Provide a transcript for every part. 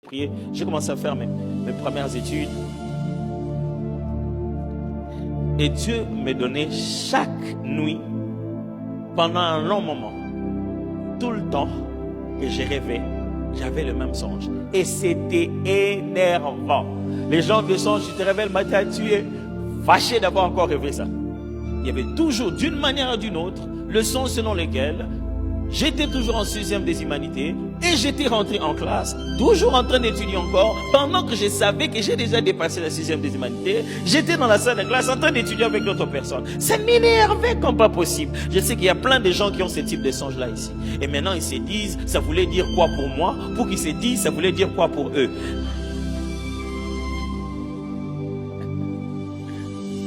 prier. J'ai commencé à faire mes premières études. Et Dieu me donnait chaque nuit, pendant un long moment, tout le temps que je rêvais, j'avais le même songe. Et c'était énervant. Les gens de songe, tu te réveilles le matin, tu es fâché d'avoir encore rêvé ça. Il y avait toujours, d'une manière ou d'une autre, le songe selon lequel j'étais toujours en 6e des humanités et j'étais rentré en classe, toujours en train d'étudier encore, pendant que je savais que j'ai déjà dépassé la 6e des humanités. J'étais dans la salle de classe en train d'étudier avec d'autres personnes. Ça m'énervait comme pas possible. Je sais qu'il y a plein de gens qui ont ce type de songe-là ici. Et maintenant, ils se disent, ça voulait dire quoi pour moi? Pour qu'ils se disent, ça voulait dire quoi pour eux?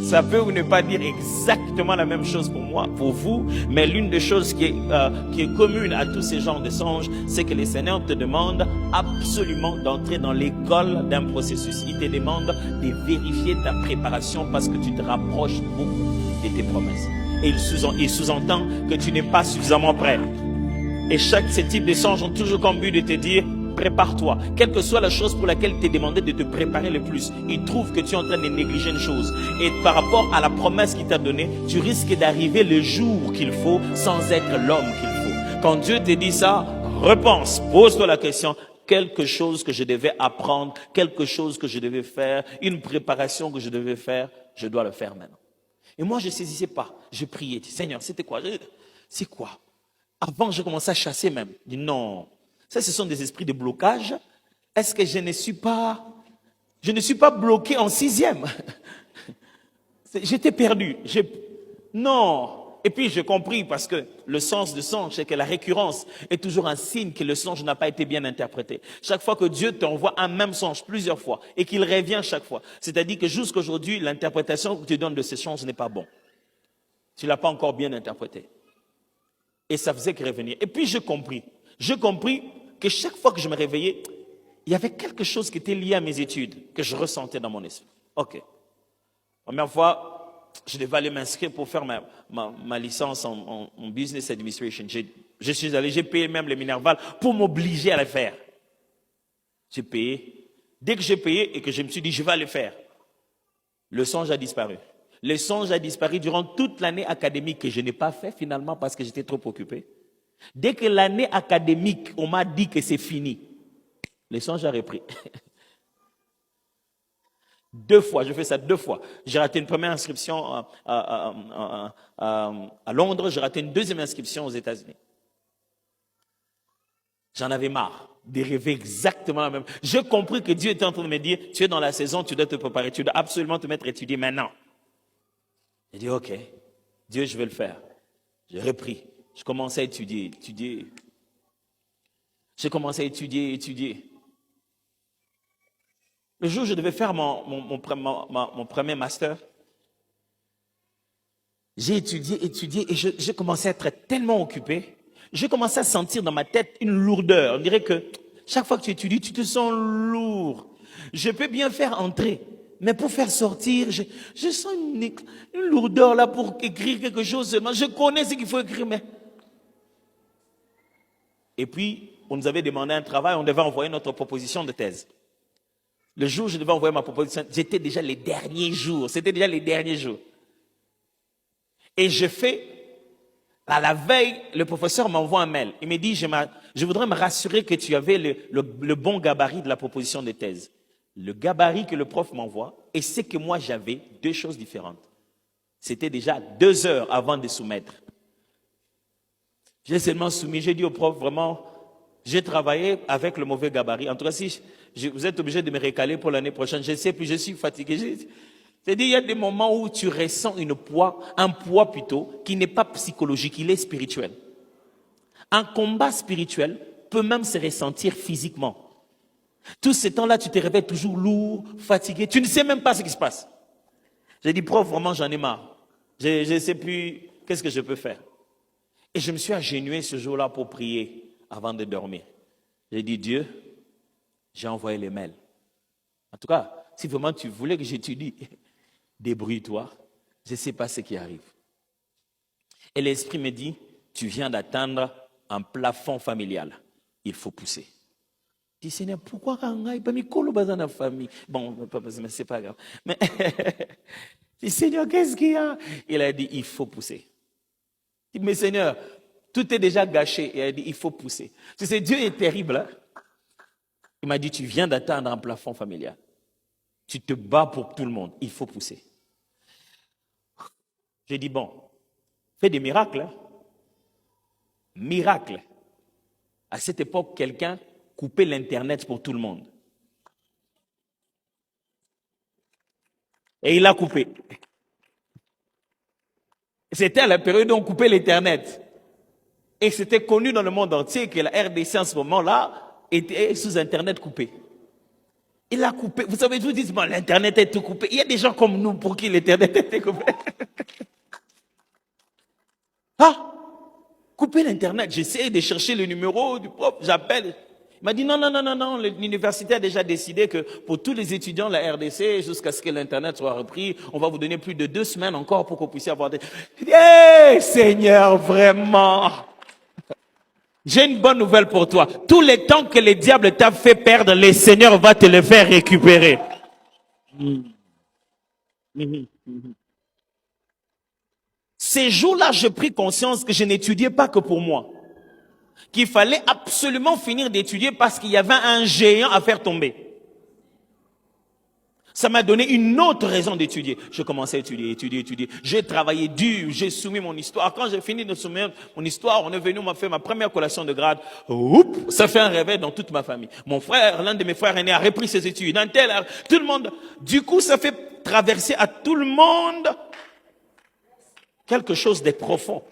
Ça peut ou ne pas dire exactement la même chose pour moi, pour vous, mais l'une des choses qui est commune à tous ces genres de songes, c'est que le Seigneur te demande absolument d'entrer dans l'école d'un processus. Il te demande de vérifier ta préparation parce que tu te rapproches beaucoup de tes promesses. Et il sous-entend que tu n'es pas suffisamment prêt. Et ce type de songes ont toujours comme but de te dire, prépare-toi. Quelle que soit la chose pour laquelle tu es demandé de te préparer le plus, il trouve que tu es en train de négliger une chose. Et par rapport à la promesse qu'il t'a donnée, tu risques d'arriver le jour qu'il faut sans être l'homme qu'il faut. Quand Dieu te dit ça, repense, pose-toi la question, quelque chose que je devais apprendre, quelque chose que je devais faire, une préparation que je devais faire, je dois le faire maintenant. Et moi, je ne saisissais pas. Je priais, Seigneur, c'était quoi? C'est quoi? Avant, je commençais à chasser même. Je dis non. Ça, ce sont des esprits de blocage. Est-ce que je ne suis pas bloqué en 6e? J'étais perdu. Non. Et puis, j'ai compris parce que le sens du songe, c'est que la récurrence est toujours un signe que le songe n'a pas été bien interprété. Chaque fois que Dieu t'envoie un même songe plusieurs fois et qu'il revient chaque fois, c'est-à-dire que jusqu'à aujourd'hui, l'interprétation que tu donnes de ces songes n'est pas bonne. Tu ne l'as pas encore bien interprété. Et ça faisait que revenir. Et puis, j'ai compris que chaque fois que je me réveillais, il y avait quelque chose qui était lié à mes études, que je ressentais dans mon esprit. Ok. Première fois, je devais aller m'inscrire pour faire ma licence en business administration. Je suis allé, j'ai payé même le Minerval pour m'obliger à le faire. J'ai payé. Dès que j'ai payé et que je me suis dit, je vais le faire, le songe a disparu. Le songe a disparu durant toute l'année académique que je n'ai pas fait finalement parce que j'étais trop occupé. Dès que l'année académique, on m'a dit que c'est fini, le songe a repris. 2 fois, je fais ça 2 fois. J'ai raté une première inscription à Londres, j'ai raté une deuxième inscription aux États-Unis. J'en avais marre de rêver exactement la même. J'ai compris que Dieu était en train de me dire, tu es dans la saison, tu dois te préparer, tu dois absolument te mettre à étudier maintenant. J'ai dit, ok, Dieu, je vais le faire. J'ai repris. Je commençais à étudier. J'ai commencé à étudier. Le jour où je devais faire mon premier master, j'ai étudié et j'ai commencé à être tellement occupé. J'ai commencé à sentir dans ma tête une lourdeur. On dirait que chaque fois que tu étudies, tu te sens lourd. Je peux bien faire entrer, mais pour faire sortir, je sens une lourdeur là pour écrire quelque chose seulement. Je connais ce qu'il faut écrire, mais... Et puis, on nous avait demandé un travail, on devait envoyer notre proposition de thèse. Le jour où je devais envoyer ma proposition, c'était déjà les derniers jours. Et à la veille, le professeur m'envoie un mail. Il me dit, je voudrais me rassurer que tu avais le bon gabarit de la proposition de thèse. Le gabarit que le prof m'envoie et ce que moi j'avais, 2 choses différentes. C'était déjà 2 heures avant de soumettre. J'ai seulement soumis, j'ai dit au prof, vraiment, j'ai travaillé avec le mauvais gabarit. En tout cas, si vous êtes obligé de me recaler pour l'année prochaine, je sais, puis je suis fatigué. C'est-à-dire, il y a des moments où tu ressens un poids plutôt, qui n'est pas psychologique, il est spirituel. Un combat spirituel peut même se ressentir physiquement. Tout ce temps-là, tu te réveilles toujours lourd, fatigué, tu ne sais même pas ce qui se passe. J'ai dit, prof, vraiment, j'en ai marre. Je ne sais plus, qu'est-ce que je peux faire? Et je me suis agenouillé ce jour-là pour prier avant de dormir. J'ai dit, Dieu, j'ai envoyé les mails. En tout cas, si vraiment tu voulais que j'étudie, débrouille-toi, je ne sais pas ce qui arrive. Et l'Esprit me dit, tu viens d'atteindre un plafond familial. Il faut pousser. Je dis, Seigneur, pourquoi il pas mis dans la famille? Bon, mais c'est pas grave. Mais, je dis, Seigneur, qu'est-ce qu'il y a? Il a dit, il faut pousser. Je dis, mais Seigneur, tout est déjà gâché. Il a dit, il faut pousser. Tu sais, Dieu est terrible. Hein? Il m'a dit, tu viens d'atteindre un plafond familial. Tu te bats pour tout le monde. Il faut pousser. J'ai dit, bon, fais des miracles. Hein? Miracle. À cette époque, quelqu'un coupait l'Internet pour tout le monde. Et il a coupé. C'était à la période où on coupait l'Internet. Et c'était connu dans le monde entier que la RDC en ce moment-là était sous Internet coupé. Il a coupé. Vous savez, je vous dis, bon, l'Internet est tout coupé. Il y a des gens comme nous pour qui l'Internet était coupé. Ah, couper l'Internet. J'essaie de chercher le numéro du prof, j'appelle. Il m'a dit non, l'université a déjà décidé que pour tous les étudiants de la RDC, jusqu'à ce que l'Internet soit repris, on va vous donner plus de 2 semaines encore pour que vous puissiez avoir des... Hey, Seigneur, vraiment. J'ai une bonne nouvelle pour toi. Tous les temps que le diable t'a fait perdre, le Seigneur va te le faire récupérer. Ces jours-là, j'ai pris conscience que je n'étudiais pas que pour moi. Qu'il fallait absolument finir d'étudier parce qu'il y avait un géant à faire tomber. Ça m'a donné une autre raison d'étudier. Je commençais à étudier. J'ai travaillé dur, j'ai soumis mon histoire. Quand j'ai fini de soumettre mon histoire, on est venu, on m'a fait ma première collation de grade. Oups, ça fait un réveil dans toute ma famille. Mon frère, l'un de mes frères aînés, a repris ses études. Tout le monde. Du coup, ça fait traverser à tout le monde quelque chose de profond.